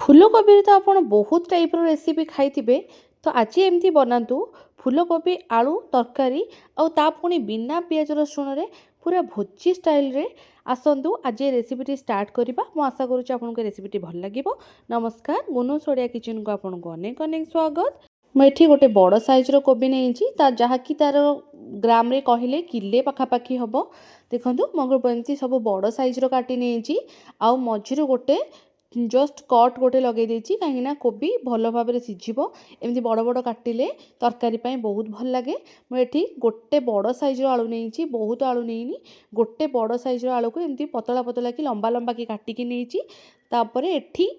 फूलकोबी तो आप बहुत टाइप रेसिपी खाई तो आज एमती बनातु फूलकोबी आलू तरकारी आ पुणी बिना पियाज रसुण रे पूरा भोजी स्टाइल रे आसतु आज ये रेसिपीटी स्टार्ट करवा। मु आशा करुँच आपको रेसिपीटी भल लगे। नमस्कार, गुनु सोडिया किचन को आपको अनेक अनेक स्वागत। मुझे गोटे बड़ साइज्र कोबी नहीं जहाँकि तार ग्राम रे कहले किले पखापाखि हम। देखो मुझे सब बड़ साइज्र काटी नहीं आउ मझिर गोटे जस्ट कट गोटे लगे कहीं कोबी भल भाव में सीझिब। एमती बड़ बड़ काटिले तरकारी बहुत भल लगे। मुझे गोटे बड़ साइज्र आलू नहीं, बहुत आलू नहीं, गोटे बड़ साइज्र आलू को एमती पतला पतला कि लंबा लंबा कि काटिकी नहीं। एठी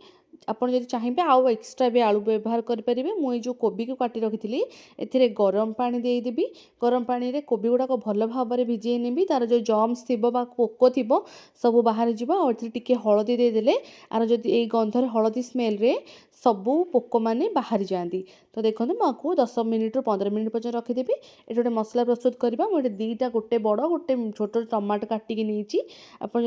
आपड़ जब चाहिए आउ एक्सट्रा भी आलू व्यवहार करेंगे। मुझे जो कोबी को काटी रखी ए गरम पानी देदेवी। गरम पानी रे कोबी गुड़ाक भल भाव में भिजे नेबी। तार जो जम्स थी पोक थी सब बाहर जी हलदी देदेले आर जदि ये गंधर हलदी स्मेल रे सबू पोक मैंने बाहरी जाती। तो देखो मुझे 10 मिनिट रु 15 मिनिट पर्यटन रखीदेवी। ये गोटे मसला प्रस्तुत करवा। मुझे दुईटा गोटे बड़ गोटे छोट टमाटो काटिकी नहीं। आप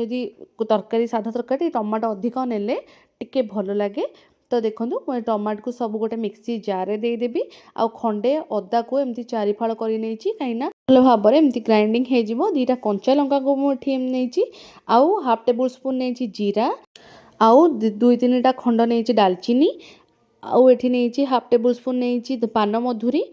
तरकारी साधा तरकारी टमाटो अधिक नेले टिके भल लगे। तो देखो मुझे टमाटो को सब गोटे मिक्सी जार देदेवी। आ खंडे अदा को एमती चारिफाड़ कर कहीं भल भाव में एमती ग्राइंडिंग हो। दुईटा कंचा लंका को मुझे नहीं आउ हाफ टेबुल स्पून नहीं जीरा आउ दुई तीन टा खंड नहीं डालचीनी आउ एठी नहीं हाफ टेबुल स्पून नहीं पान मधुरी।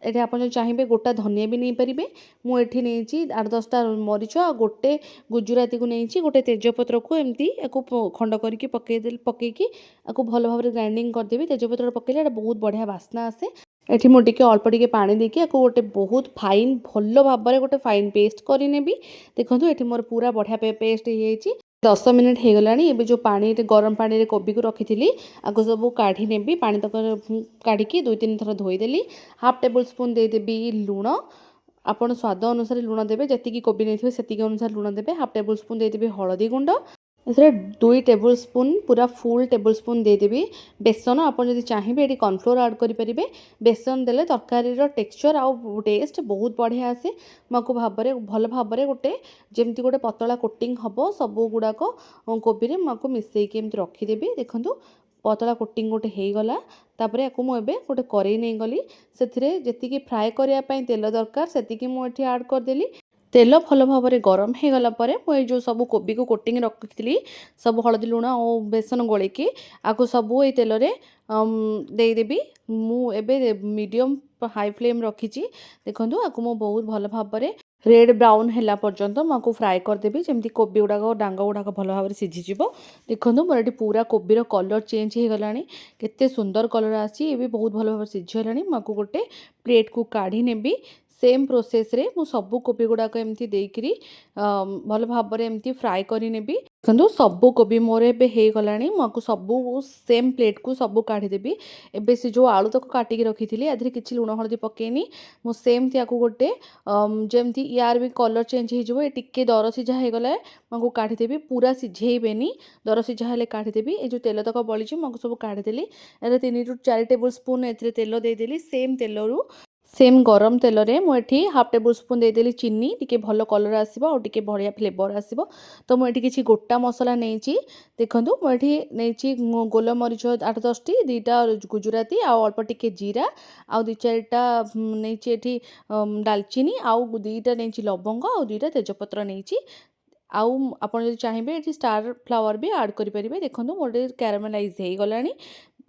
ये आप चाहिए गोटा धनिया भी नहीं पारे। मुझे नहीं 8-10टा मरीच आ गोटे गुजराती को नहीं गोटे तेजपत्र को एमती खंड करके पकईकी भल भाव में ग्राइंडिंग करदेवी। तेजपत्र पकड़े बहुत बढ़िया बास्ना आसे। एठी मुझे अल्प टिके पानी देकी गोटे बहुत फाइन भल भाव में गोटे फाइन पेस्ट करनेबी। देखो ये मोर पूरा बढ़िया पेस्ट हो 10 मिनिट हो गला। एबे जो पानी गरम पानी रे कोबी को रखी थी आगो सब काढ़ी नेबी। पानी तक काढ़ी 2-3 थर धोईदेली। हाफ टेबुल स्पून देदेवी लुण। आपड़ स्वाद अनुसार लुण देवे, जी कोबी नहीं से अनुसार लुण देवे। हाफ टेबुल स्पून देदेवी हलदी गुंड। इसलिए 2 टेबुल स्पून पूरा फुल टेबुल स्पून देदेवी बेसन। आपड़ जब चाहिए ये कॉर्नफ्लोर ऐड करेंगे। बेसन देले तरकारी टेक्सचर आउ टेस्ट बहुत बढ़िया आसे। मुझे भल भाव में गोटे जमती गोटे पतला कोटिंग हम सब गुड़ाक कोबी रे मुझे मिसेकी एमती रखीदेवी। देखो पतला कोटिंग गोटे हो गला। तापर या मुझे गोटे करेई नहीं गली से जी फ्राए करने तेल दरकार से मुझे ऐड करदेली। तेल भल भाव में गरम हो गला मुझे जो सब कोबी को कोटिंग रखी सब हलदी लुण और बेसन गोलेकी आपको सब ये तेल देदेवी। मुझे मीडियम हाई फ्लेम रखी। देखो आपको मुझे बहुत भल भाव में रेड ब्राउन है पर्यंत मुझे फ्राए करदेवी जमी कोबी गुड़ाक डांग गुड़ाक भल भाव में सीझीज। देखो मोर ये पूरा कोबीर कलर चेंज हो गला केते सुंदर कलर आसी। ये भी बहुत भल भाव में सीझीगला। मुझे गोटे प्लेट को काढ़ी नेबी। सेम प्रोसेस रे मु सबू कोबी गुड़ाक एमती देकरी भल भाव में एमती फ्राए करेबी। देखो सबू कोबी मोर एबे हो गला। मुझे सबू सेम प्लेट को सबू काढ़ीदेवी। एबे से जो आलू तक काटिकी रखी थी आधे किसी लुण हलदी पकेनी मु सेम को गोटे जमती यार भी कलर चेंज हो टिके दर सीझा हो गला मुझे काढ़ीदेवी। पूरा सीझेबेनी दर सीझा हेले काढ़ीदेवी। ये जो तेल तक बड़ी मुझे सब काढ़ीदेली। 3-4 टेबुल स्पून ए तेल देदेली। सेम तेल रू सेम गरम तेल रे मुझे हाफ टेबुल स्पून देदेली चीनी टिके भल कलर आसो और टिके बढ़िया फ्लेवर आसो। तो मुझे किसी गोटा मसला नहीं। देखो मुझे नहीं गोलमरीच 8-10 टी 2टा गुजराती आउ अल्प टिके जीरा आउ 2-4टा नहीं डालचीनी आउ 2टा नहीं लवंग आउ 2टा तेजपत्र नहीं आउ आप चाहिए ये स्टार फ्लावर भी ऐड करेंगे। देखो मोटे कैरामेलाइज हो गला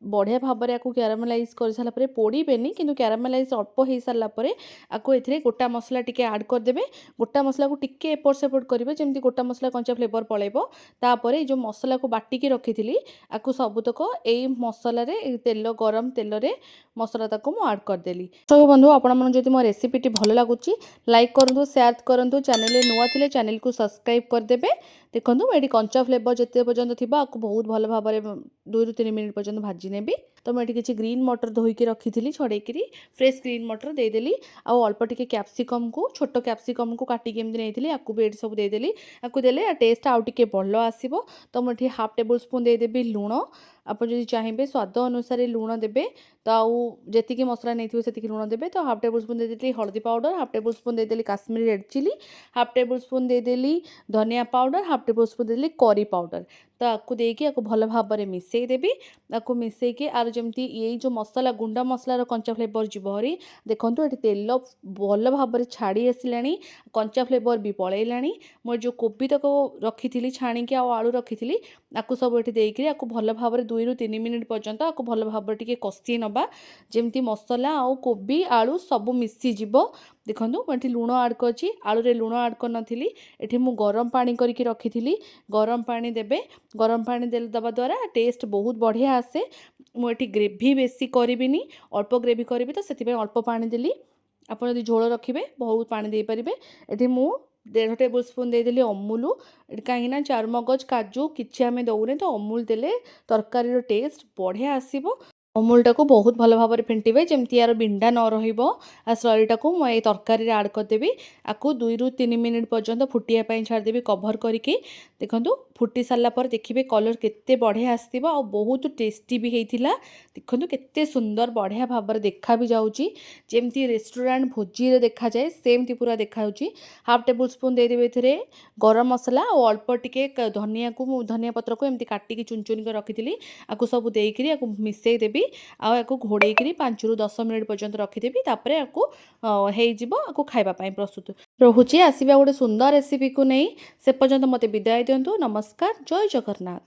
बढ़िया भाव में आपको कैरामेलाइज कर सारापर पोड़ेनि कि कैरामेलाइज अल्प हो सारापर आपको ए गोटा मसला टिके ऐड करदे। गोटा मसला को टिके एपट सेपट करेंगे जमी गोटा मसला कंचा फ्लेवर पलैब। तापर जो मसला को बाटिकी रखी थी आपको सबुतक यही मसलार तेल गरम तेल रे मसला तक मुझे ऐड करदेली। सब बंधु आपड़ी मो रेसिपीटी भल लगुच लाइक करूँ, शेयर करूँ, चैनल नुआ थे चैनल को सब्सक्राइब करदे। देखो ये कंचा फ्लेवर जिते पर्यंत थी आपको बहुत भल भाव में 2-3 मिनिट पर्यंत भाजी नेबी। तो मुझे किसी ग्रीन मटर धोईकी रखी थी छड़ेकी फ्रेश ग्रीन मटर देदेली। आउ अल्प टिके कैप्सिकम को छोट कैप्सिकम को काटिकी एमती नहीं आपको भी ये सब देदेली। आपको देले टेस्ट आउ टिके भल आसो। तो मुझे हाफ टेबुल स्पून देदेवी लुण। आप चाहिए स्वाद अनुसार लुण देवे। तो आउ जी मसला नहीं से लुण देवे। तो हाफ टेबुल स्पून देदेली हल्दी पाउडर, हाफ टेबुल स्पून देदेली Kashmiri red chilli, half tablespoon देदेली धनिया पाउडर, हाफ टेबुल स्पून देदेली करी पाउडर। ତ ଆକୁ ଦେଇକି ଆକୁ ଭଲ ଭାବରେ ମିଶେଇ ଦେବି। ଆକୁ ମିଶେଇକି ଆର ଯେମିତି ଏଇ ଯେଉଁ ମସଲା ଗୁଣ୍ଡ ମସଲାର କଞ୍ଚା ଫ୍ଲେଭର ଯିବ ହେରି। ଦେଖନ୍ତୁ ଏଠି ତେଲ ଭଲ ଭାବରେ ଛାଡ଼ି ଆସିଲାଣି, କଞ୍ଚା ଫ୍ଲେଭର ବି ପଳେଇଲାଣି। ମୋର ଯେଉଁ କୋବି ତକ ରଖିଥିଲି ଛାଣିକି ଆଉ ଆଳୁ ରଖିଥିଲି, ଆକୁ ସବୁ ଏଠି ଦେଇକିରି ଆକୁ ଭଲ ଭାବରେ 2ରୁ 3 ମିନିଟ୍ ପର୍ଯ୍ୟନ୍ତ ଆକୁ ଭଲ ଭାବରେ ଟିକେ କଷି ନେବା, ଯେମିତି ମସଲା ଆଉ କୋବି ଆଳୁ ସବୁ ମିଶିଯିବ। ଦେଖନ୍ତୁ ମୁଁ ଏଠି ଲୁଣ ଆଡ଼୍ କରିଛି, ଆଳୁରେ ଲୁଣ ଆଡ଼୍ କରିନଥିଲି। ଏଠି ମୁଁ ଗରମ ପାଣି କରିକି ରଖିଥିଲି, ଗରମ ପାଣି ଦେବେ। ଗରମ ପାଣି ଦେବା ଦ୍ୱାରା ଟେଷ୍ଟ ବହୁତ ବଢ଼ିଆ ଆସେ। ମୁଁ ଏଠି ଗ୍ରେଭି ବେଶୀ କରିବିନି, ଅଳ୍ପ ଗ୍ରେଭି କରିବି, ତ ସେଥିପାଇଁ ଅଳ୍ପ ପାଣି ଦେଲି। ଆପଣ ଯଦି ଝୋଳ ରଖିବେ ବହୁତ ପାଣି ଦେଇପାରିବେ। ଏଠି ମୁଁ 1.5 ଟେବୁଲ ସ୍ପୁନ୍ ଦେଇଦେଲି ଅମୁଲ। କାହିଁକିନା ଚାରୁମଗଜ କାଜୁ କିଛି ଆମେ ଦେଉନେ, ତ ଅମୁଲ ଦେଲେ ତରକାରୀର ଟେଷ୍ଟ ବଢ଼ିଆ ଆସିବ। ଅମୁଲଟାକୁ ବହୁତ ଭଲ ଭାବରେ ଫେଣ୍ଟିବେ ଯେମିତି ୟାର ବିଣ୍ଡା ନ ରହିବ। ଆଉ ସ୍ଲରିଟାକୁ ମୁଁ ଏଇ ତରକାରୀରେ ଆଡ଼୍ କରିଦେବି। ଆକୁ 2ରୁ 3 ମିନିଟ୍ ପର୍ଯ୍ୟନ୍ତ ଫୁଟିବା ପାଇଁ ଛାଡ଼ିଦେବି କଭର୍ କରିକି। ଦେଖନ୍ତୁ ଫୁଟି ସାରିଲା ପରେ ଦେଖିବେ କଲର୍ କେତେ ବଢ଼ିଆ ଆସିଥିବ, ଆଉ ବହୁତ ଟେଷ୍ଟି ବି ହେଇଥିଲା। ଦେଖନ୍ତୁ କେତେ ସୁନ୍ଦର ବଢ଼ିଆ ଭାବରେ ଦେଖା ବି ଯାଉଛି, ଯେମିତି ରେଷ୍ଟୁରାଣ୍ଟ ଭୋଜିରେ ଦେଖାଯାଏ ସେମିତି ପୁରା ଦେଖାଯାଉଛି। 1/2 ଟେବୁଲ ସ୍ପୁନ୍ ଦେଇଦେବି ଏଥିରେ ଗରମ ମସଲା, ଆଉ ଅଳ୍ପ ଟିକେ ଧନିଆ ପତ୍ରକୁ ଏମିତି କାଟିକି ଚୁନ ଚୁନ କରି ରଖିଥିଲି। ଆକୁ ସବୁ ଦେଇକିରି ଆକୁ ମିଶେଇ ଦେବି, ଆଉ ଆକୁ ଘୋଡ଼େଇକିରି 5ରୁ 10 ମିନିଟ୍ ପର୍ଯ୍ୟନ୍ତ ରଖିଦେବି। ତାପରେ ଆକୁ ହେଇଯିବ, ଆକୁ ଖାଇବା ପାଇଁ ପ୍ରସ୍ତୁତ ରହୁଛି। ଆସିବା ଗୋଟେ ସୁନ୍ଦର ରେସିପିକୁ ନେଇ। ସେ ପର୍ଯ୍ୟନ୍ତ ମୋତେ ବିଦାୟ ଦିଅନ୍ତୁ। ନମସ୍କାର, ଜୟ ଜଗନ୍ନାଥ।